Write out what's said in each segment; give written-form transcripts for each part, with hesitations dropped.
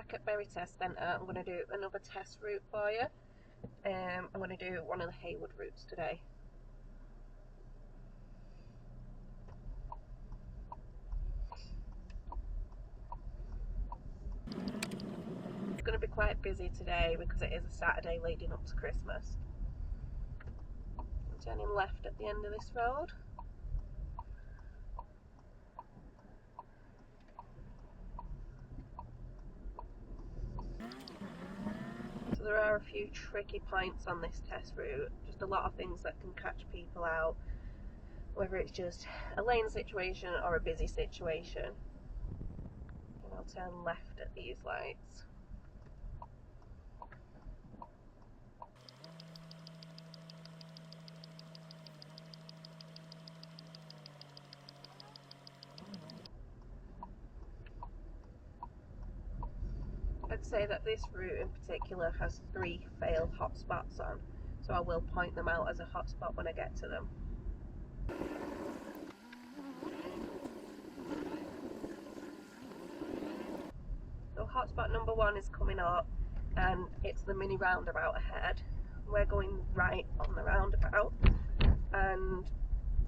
back at Berry Test Centre, I'm going to do another test route for you. I'm going to do one of the Heywood routes today. It's going to be quite busy today because it is a Saturday leading up to Christmas. I'm turning left at the end of this road. There are a few tricky points on this test route, just a lot of things that can catch people out, whether it's just a lane situation or a busy situation. And I'll turn left at these lights. I'd say that this route in particular has 3 failed hotspots on, so I will point them out as a hotspot when I get to them. So hotspot number 1 is coming up, and it's the mini roundabout ahead. We're going right on the roundabout, and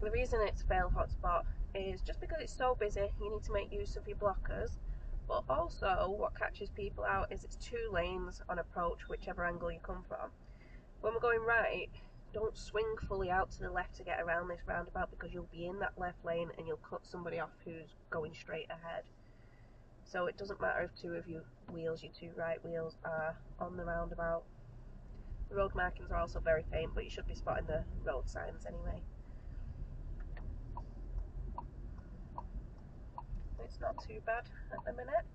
the reason it's a failed hotspot is just because it's so busy, you need to make use of your blockers. But also, what catches people out is it's 2 lanes on approach, whichever angle you come from. When we're going right, don't swing fully out to the left to get around this roundabout, because you'll be in that left lane and you'll cut somebody off who's going straight ahead. So it doesn't matter if 2 of your wheels, your 2 right wheels, are on the roundabout. The road markings are also very faint, but you should be spotting the road signs anyway. It's not too bad at the minute,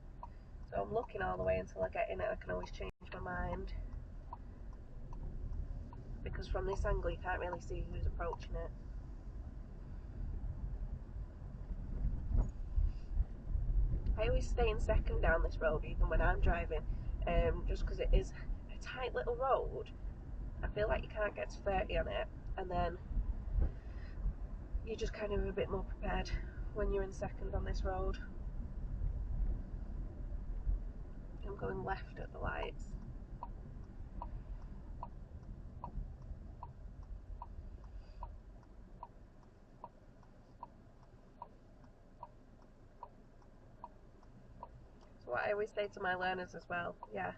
so I'm looking all the way until I get in it. I can always change my mind, because from this angle you can't really see who's approaching it. I always stay in second down this road even when I'm driving, just because it is a tight little road. I feel like you can't get to 30 on it, and then you're just kind of a bit more prepared when you're in second on this road. I'm going left at the lights. So what I always say to my learners as well, yeah,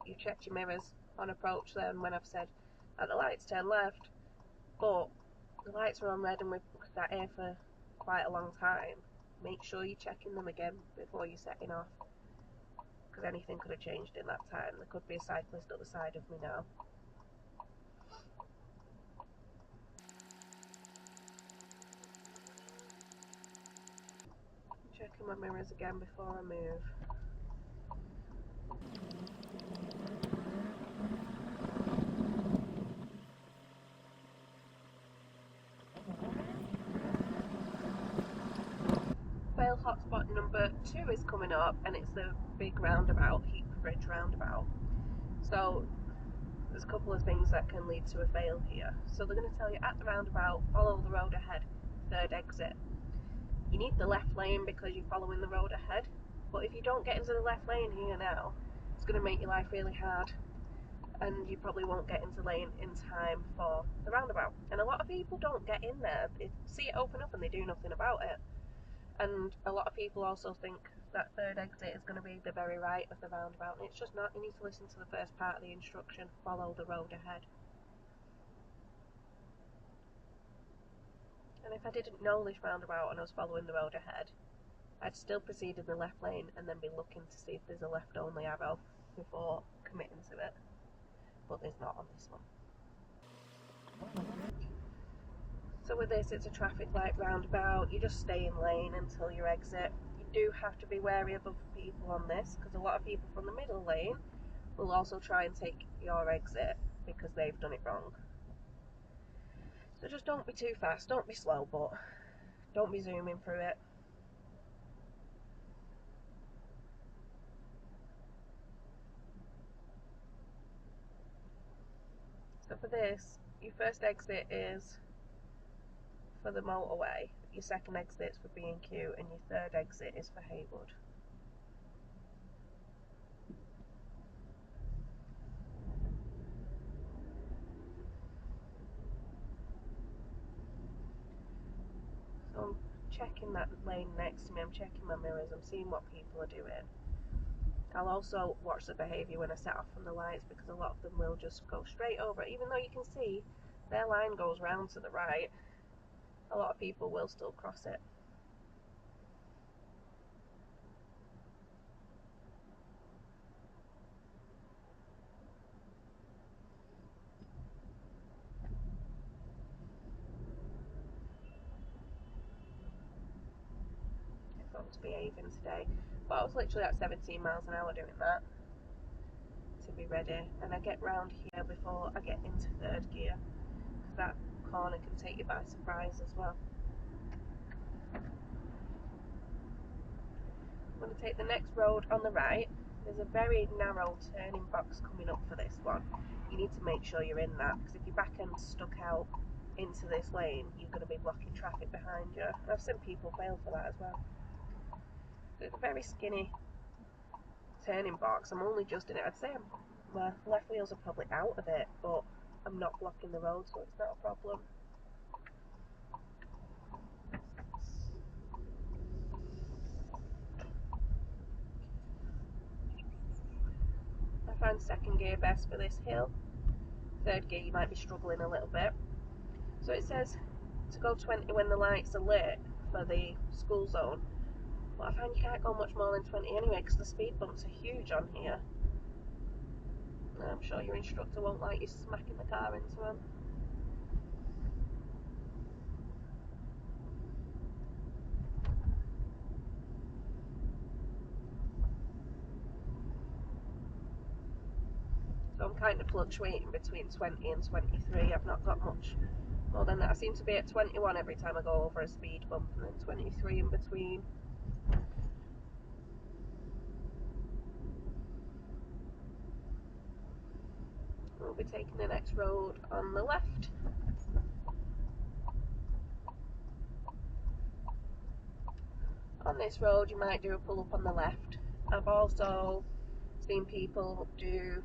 you checked your mirrors on approach then when I've said at the lights turn left, but the lights are on red and we've sat here for quite a long time. Make sure you're checking them again before you're setting off, because anything could have changed in that time. There could be a cyclist at the side of me now. Checking my mirrors again before I move. Fail hotspot number 2 is coming up, and it's the big roundabout, Heywood Bridge roundabout. So there's a couple of things that can lead to a fail here. So they're going to tell you at the roundabout, follow the road ahead, 3rd exit. You need the left lane because you're following the road ahead, but if you don't get into the left lane here now, it's going to make your life really hard, and you probably won't get into lane in time for the roundabout. And a lot of people don't get in there. They see it open up and they do nothing about it. And a lot of people also think that 3rd exit is going to be the very right of the roundabout, and it's just not. You need to listen to the first part of the instruction, follow the road ahead. And if I didn't know this roundabout and I was following the road ahead, I'd still proceed in the left lane and then be looking to see if there's a left only arrow before committing to it, but there's not on this one. So with this, it's a traffic light roundabout. You just stay in lane until your exit. You do have to be wary of other people on this, because a lot of people from the middle lane will also try and take your exit because they've done it wrong. So just don't be too fast, don't be slow, but don't be zooming through it. So for this, your first exit is for the motorway, your second exit is for B&Q, and your 3rd exit is for Heywood. checking that lane next to me, I'm checking my mirrors, I'm seeing what people are doing. I'll also watch the behaviour when I set off from the lights, because a lot of them will just go straight over it. Even though you can see their line goes round to the right, a lot of people will still cross it. Everyone's behaving today. But I was literally at 17 miles an hour doing that to be ready, and I get round here before I get into third gear, because that corner can take you by surprise as well. I'm going to take the next road on the right. There's a very narrow turning box coming up for this one. You need to make sure you're in that, because if your back end's stuck out into this lane, you're going to be blocking traffic behind you. And I've seen people fail for that as well. It's a very skinny turning box. I'm only just in it. I'd say my left wheels are probably out of it, but I'm not blocking the road, so it's not a problem. I find second gear best for this hill. Third gear you might be struggling a little bit. So it says to go 20 when the lights are lit for the school zone, but I find you can't go much more than 20 anyway, because the speed bumps are huge on here. And I'm sure your instructor won't like you smacking the car into them. So I'm kind of fluctuating between 20 and 23. I've not got much more than that. I seem to be at 21 every time I go over a speed bump, and then 23 in between. We'll be taking the next road on the left. On this road you might do a pull up on the left. I've also seen people do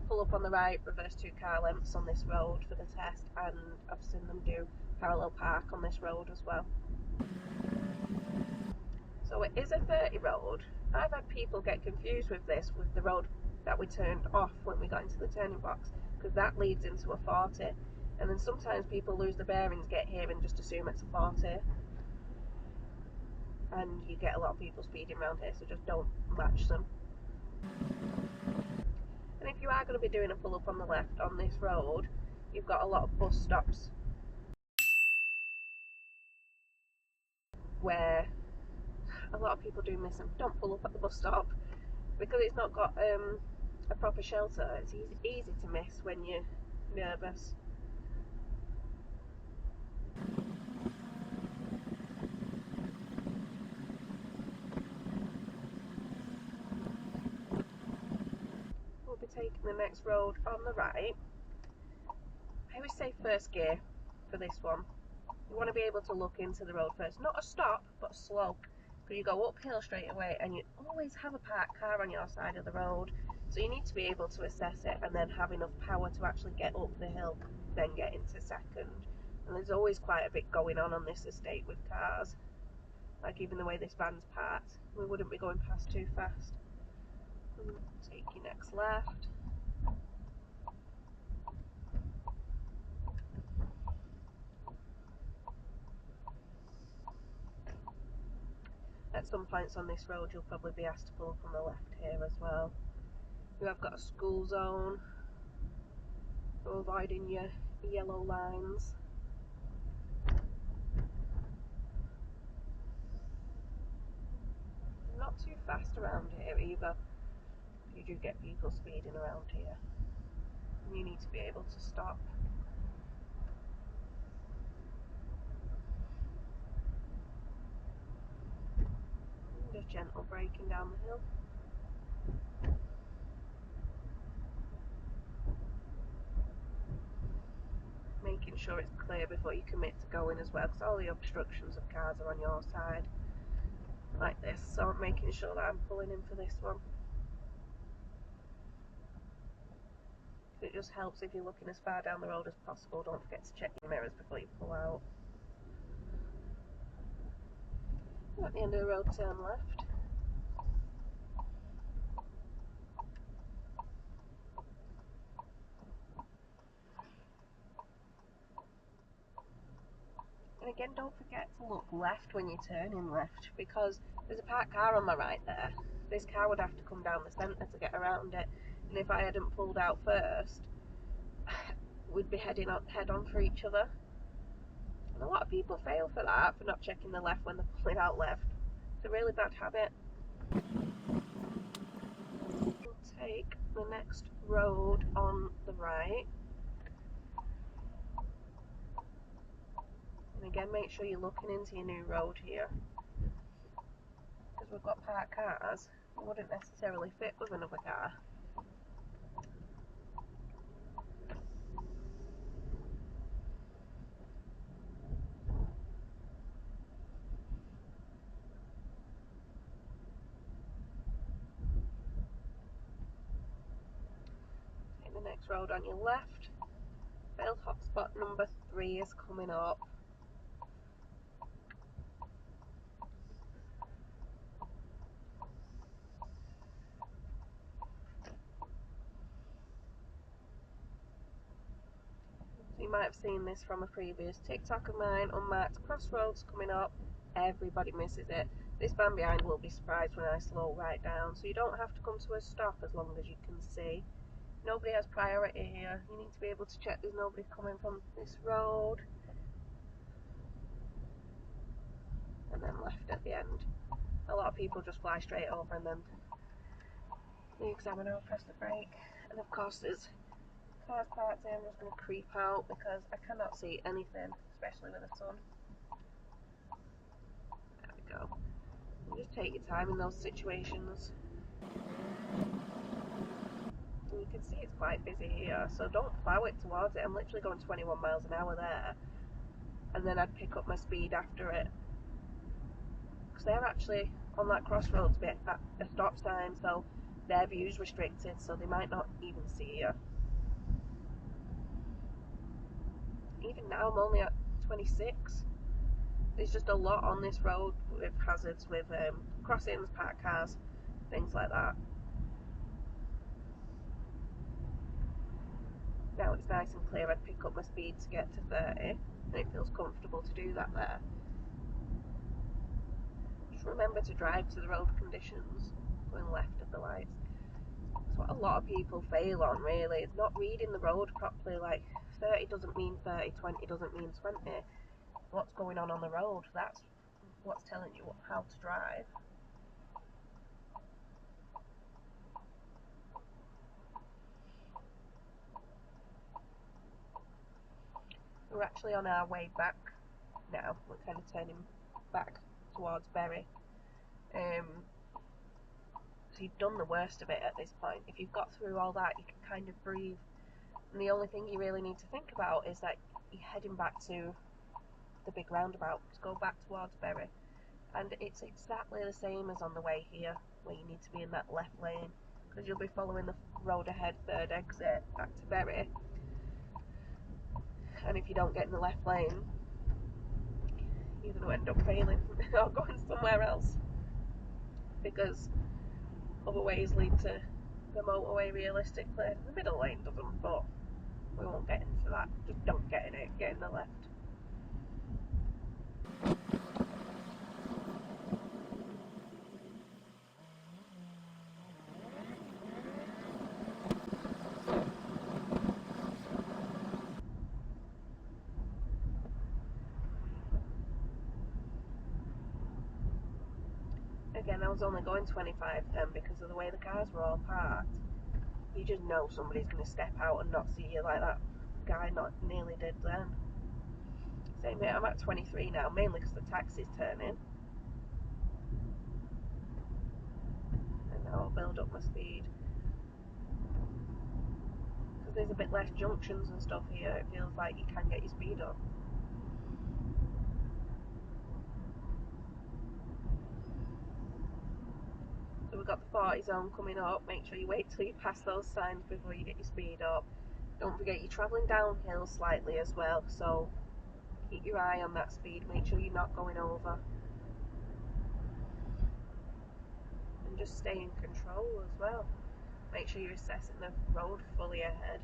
pull up on the right, reverse 2 car lengths on this road for the test, and I've seen them do parallel park on this road as well. So it is a 30 road. I've had people get confused with this, with the road that we turned off when we got into the turning box, because that leads into a 40, and then sometimes people lose the bearings, get here and just assume it's a 40, and you get a lot of people speeding around here, so just don't match them. And if you are going to be doing a pull up on the left on this road, you've got a lot of bus stops where a lot of people do miss them. Don't pull up at the bus stop, because it's not got a proper shelter. It's easy to miss when you're nervous. We'll be taking the next road on the right. I always say first gear for this one. You want to be able to look into the road first. Not a stop, but a slow. Because you go uphill straight away, and you always have a parked car on your side of the road. So you need to be able to assess it and then have enough power to actually get up the hill, then get into second. And there's always quite a bit going on this estate with cars. Like even the way this van's parked, we wouldn't be going past too fast. Take your next left. At some points on this road you'll probably be asked to pull up on the left here as well. You have got a school zone, so avoiding your yellow lines. Not too fast around here either. You do get people speeding around here, and you need to be able to stop. Just gentle braking down the hill. Making sure it's clear before you commit to going as well, because all the obstructions of cars are on your side, like this. So I'm making sure that I'm pulling in for this one. It just helps if you're looking as far down the road as possible. Don't forget to check your mirrors before you pull out. At the end of the road, turn left. And again, don't forget to look left when you're turning left, because there's a parked car on my right there. This car would have to come down the centre to get around it, and if I hadn't pulled out first, we'd be head on for each other. And a lot of people fail for that, for not checking the left when they're pulling out left. It's a really bad habit. We'll take the next road on the right. And again, make sure you're looking into your new road here, because we've got parked cars that wouldn't necessarily fit with another car. Take the next road on your left. Failed hotspot number 3 is coming up. You might have seen this from a previous TikTok of mine, unmarked crossroads coming up. Everybody misses it. This van behind will be surprised when I slow right down, so you don't have to come to a stop as long as you can see. Nobody has priority here. You need to be able to check there's nobody coming from this road. And then left at the end. A lot of people just fly straight over, and then the examiner will press the brake. And of course there's cars parked here. I'm just going to creep out because I cannot see anything, especially with the sun. There we go. You just take your time in those situations. And you can see it's quite busy here, so don't plough it towards it. I'm literally going 21 miles an hour there, and then I'd pick up my speed after it, because they're actually on that crossroads bit at a stop sign, so their view's restricted, so they might not even see you. Even now I'm only at 26. There's just a lot on this road with hazards, with crossings, parked cars, things like that. Now it's nice and clear. I'd pick up my speed to get to 30, and it feels comfortable to do that there. Just remember to drive to the road conditions, going left of the lights. That's what a lot of people fail on, really. It's not reading the road properly. Like, 30 doesn't mean 30, 20 doesn't mean 20. What's going on the road, that's what's telling you how to drive. We're actually on our way back now. We're kind of turning back towards Bury. So you've done the worst of it at this point. If you've got through all that, you can kind of breathe. And the only thing you really need to think about is that you're heading back to the big roundabout to go back towards Bury. And it's exactly the same as on the way here, where you need to be in that left lane, because you'll be following the road ahead, third exit, back to Bury. And if you don't get in the left lane, you're going to end up failing or going somewhere else, because other ways lead to the motorway realistically. The middle lane doesn't, but we won't get into that. Just don't get in it, get in the left. Again, I was only going 25 then because of the way the cars were all parked. You just know somebody's going to step out and not see you, like that guy not nearly did then. Same here, I'm at 23 now, mainly because the taxi's turning. And now I'll build up my speed. Because there's a bit less junctions and stuff here, it feels like you can get your speed up. So we've got the 40 zone coming up. Make sure you wait till you pass those signs before you get your speed up. Don't forget you're travelling downhill slightly as well, so keep your eye on that speed. Make sure you're not going over. and just stay in control as well. Make sure you're assessing the road fully ahead.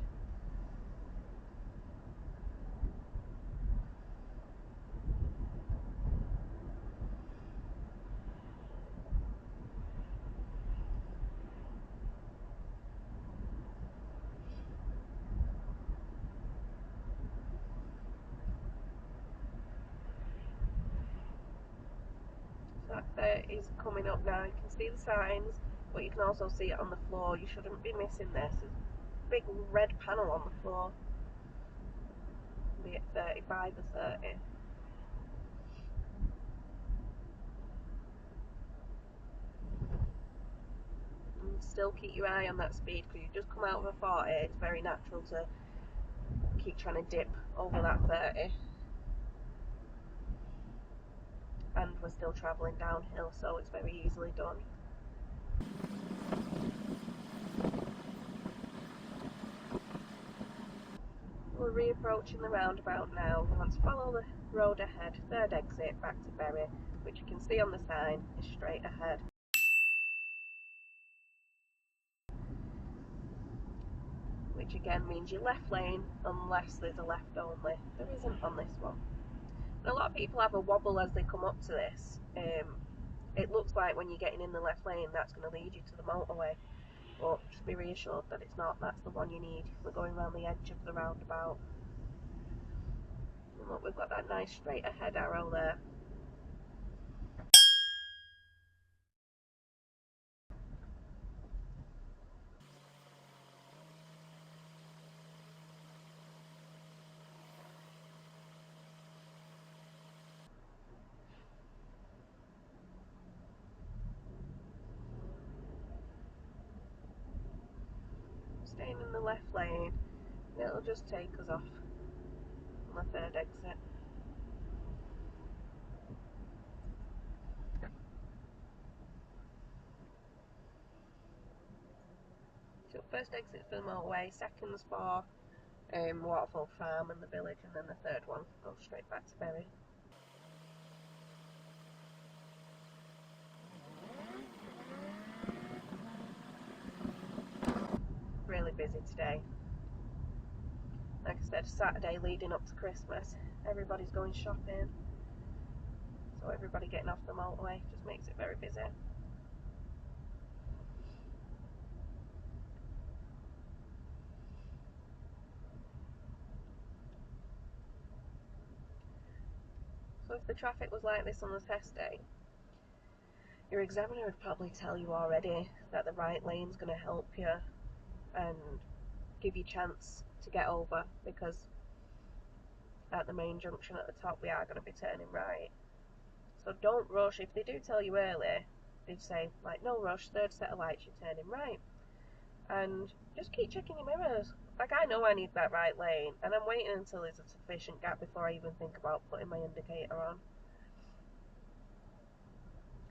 That is coming up now. You can see the signs, but you can also see it on the floor. You shouldn't be missing this. There's a big red panel on the floor. Be at 35 or 30. And still keep your eye on that speed, because you just come out of a 40. It's very natural to keep trying to dip over that 30. And we're still travelling downhill, so it's very easily done. We're reapproaching the roundabout now. We want to follow the road ahead, third exit back to Bury, which you can see on the sign is straight ahead. Which again means your left lane unless there's a left only. There isn't on this one. And a lot of people have a wobble as they come up to this. It looks like when you're getting in the left lane that's going to lead you to the motorway, but just be reassured that it's not. That's the one you need. We're going around the edge of the roundabout. And look, we've got that nice straight ahead arrow there. Staying in the left lane, it'll just take us off on the third exit. So first exit for the motorway, second's for Waterfall Farm and the village, and then the third one goes straight back to Bury. Really busy today. Like I said, Saturday leading up to Christmas, everybody's going shopping, so everybody getting off the motorway just makes it very busy. So if the traffic was like this on the test day, your examiner would probably tell you already that the right lane's going to help you and give you a chance to get over, because at the main junction at the top we are going to be turning right. So don't rush. If they do tell you early, they'd say like no rush, third set of lights you're turning right, and just keep checking your mirrors. Like, I know I need that right lane, and I'm waiting until there's a sufficient gap before I even think about putting my indicator on.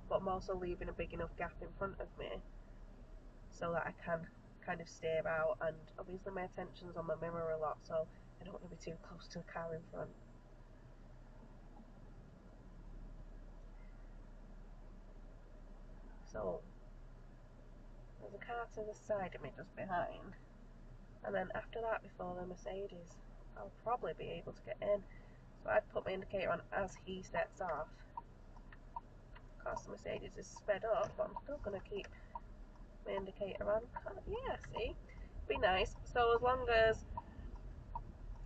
But I'm also leaving a big enough gap in front of me so that I can kind of steer out, and obviously my attention's on my mirror a lot, so I don't want to be too close to the car in front. So there's a car to the side of me just behind, and then after that, before the Mercedes, I'll probably be able to get in. So I've put my indicator on as he sets off. Of course the Mercedes is sped up, but I'm still going to keep my indicator on. Yeah, see? Be nice. So as long as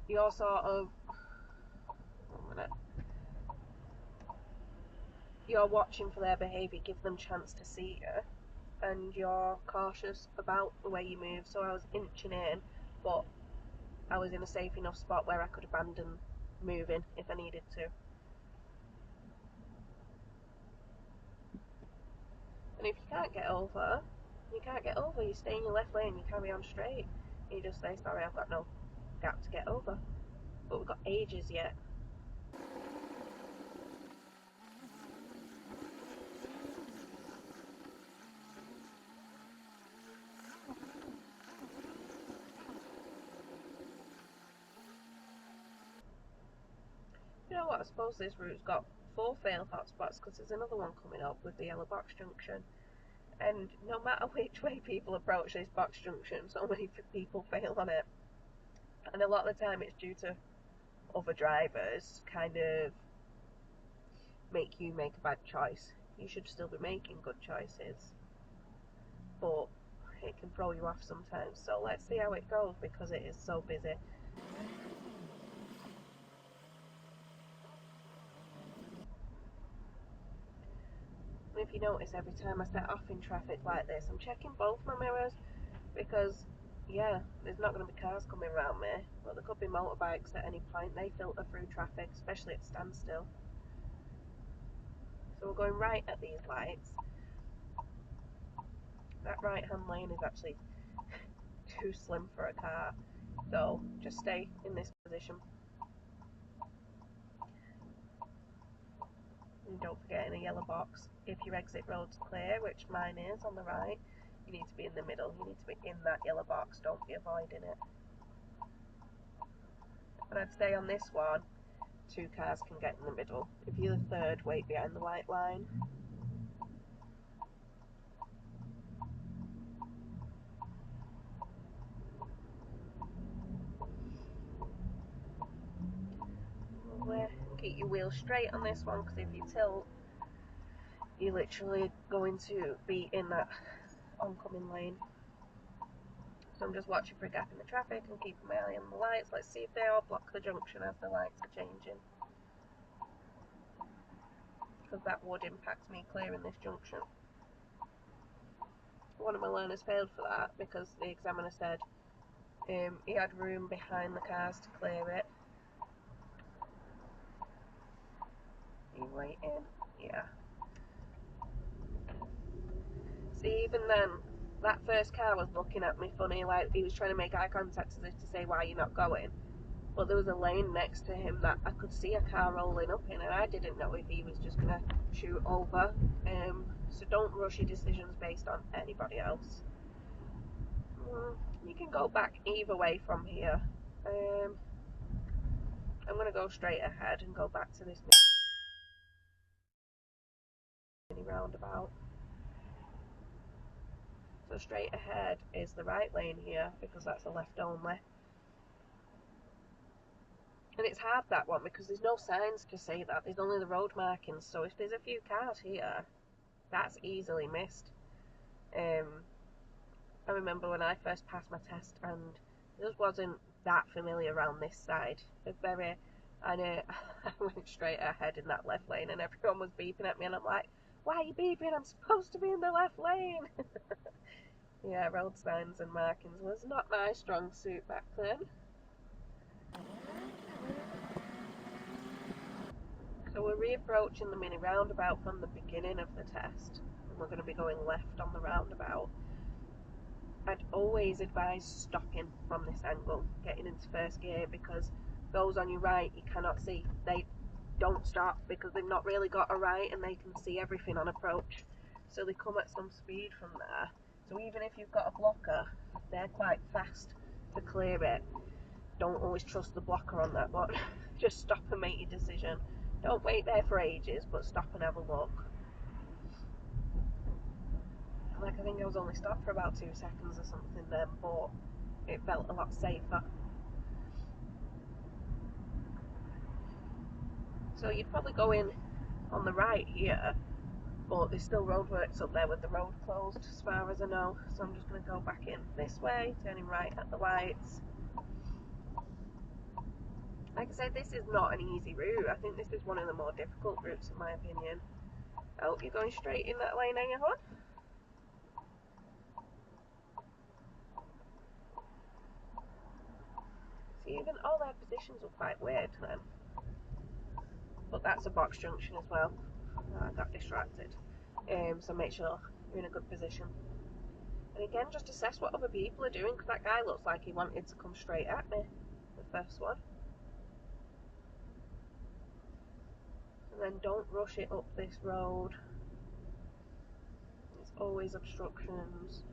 you're sort of, you're watching for their behaviour, give them chance to see you, and you're cautious about the way you move. So I was inching in, but I was in a safe enough spot where I could abandon moving if I needed to. And if you can't get over, you stay in your left lane, you carry on straight. You just say, sorry, I've got no gap to get over. But we've got ages yet. You know what, I suppose this route's got 4 fail hotspots, because there's another one coming up with the yellow box junction. And no matter which way people approach this box junction, so many people fail on it. And a lot of the time it's due to other drivers kind of make you make a bad choice. You should still be making good choices, but it can throw you off sometimes. So let's see how it goes because it is so busy. And if you notice, every time I set off in traffic like this, I'm checking both my mirrors because, yeah, there's not going to be cars coming around me, but there could be motorbikes at any point. They filter through traffic, especially at standstill. So we're going right at these lights. That right hand lane is actually too slim for a car, so just stay in this position. And don't forget, in a yellow box, if your exit road's clear, which mine is on the right, you need to be in the middle. You need to be in that yellow box, don't be avoiding it. And I'd say on this one, 2 cars can get in the middle. If you're the third, wait behind the white line. Keep your wheel straight on this one, because if you tilt, you're literally going to be in that oncoming lane. So I'm just watching for a gap in the traffic and keeping my eye on the lights. Let's see if they all block the junction as the lights are changing, because that would impact me clearing this junction. One of my learners failed for that because the examiner said he had room behind the cars to clear it. Are you waiting? Yeah. See, even then, that first car was looking at me funny, like he was trying to make eye contact as if to say, why are you not going? But there was a lane next to him that I could see a car rolling up in, and I didn't know if he was just going to shoot over. So don't rush your decisions based on anybody else. You can go back either way from here. I'm going to go straight ahead and go back to this mini roundabout. So straight ahead is the right lane here, because that's a left only. And it's hard, that one, because there's no signs to say that. There's only the road markings, so if there's a few cars here, that's easily missed. I remember when I first passed my test, and it just wasn't that familiar around this side. I went straight ahead in that left lane, and everyone was beeping at me, and I'm like, why are you beeping? I'm supposed to be in the left lane. Yeah, road signs and markings was not my strong suit back then. So we're reapproaching the mini roundabout from the beginning of the test, and we're going to be going left on the roundabout. I'd always advise stopping from this angle, getting into first gear, because those on your right you cannot see. They don't stop because they've not really got a right and they can see everything on approach. So they come at some speed from there. So even if you've got a blocker, they're quite fast to clear it. Don't always trust the blocker on that one. Just stop and make your decision. Don't wait there for ages, but stop and have a look. Like, I think I was only stopped for about 2 seconds or something then, but it felt a lot safer. So you'd probably go in on the right here, but there's still roadworks up there with the road closed as far as I know. So I'm just going to go back in this way, turning right at the lights. Like I said, this is not an easy route. I think this is one of the more difficult routes in my opinion. Oh, you're going straight in that lane, are you, hon? See, even all their positions were quite weird then. But that's a box junction as well. I got distracted. So make sure you're in a good position. And again, just assess what other people are doing, because that guy looks like he wanted to come straight at me, the first one. And then don't rush it up this road. There's always obstructions.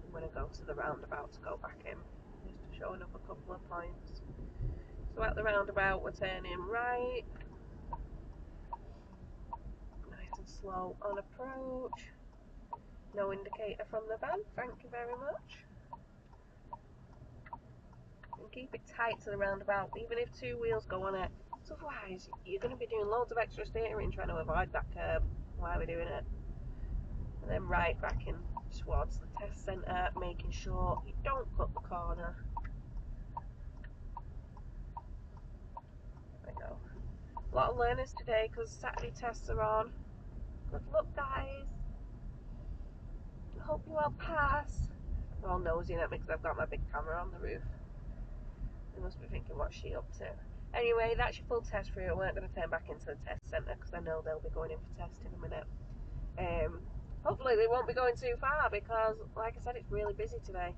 I'm going to go to the roundabout to go back in, just to show another couple of points. So at the roundabout we're turning right, nice and slow on approach. No indicator from the van, thank you very much. And keep it tight to the roundabout, even if two wheels go on it. So otherwise, you're going to be doing loads of extra steering trying to avoid that curb while we're doing it. And then right back in towards the test centre, making sure you don't cut the corner. There we go. A lot of learners today because Saturday tests are on. Good luck, guys. I hope you all pass. They're all nosy at me because I've got my big camera on the roof. They must be thinking, what's she up to? Anyway, that's your full test through. I weren't going to turn back into the test centre because I know they'll be going in for test in a minute. Hopefully they won't be going too far because, like I said, it's really busy today.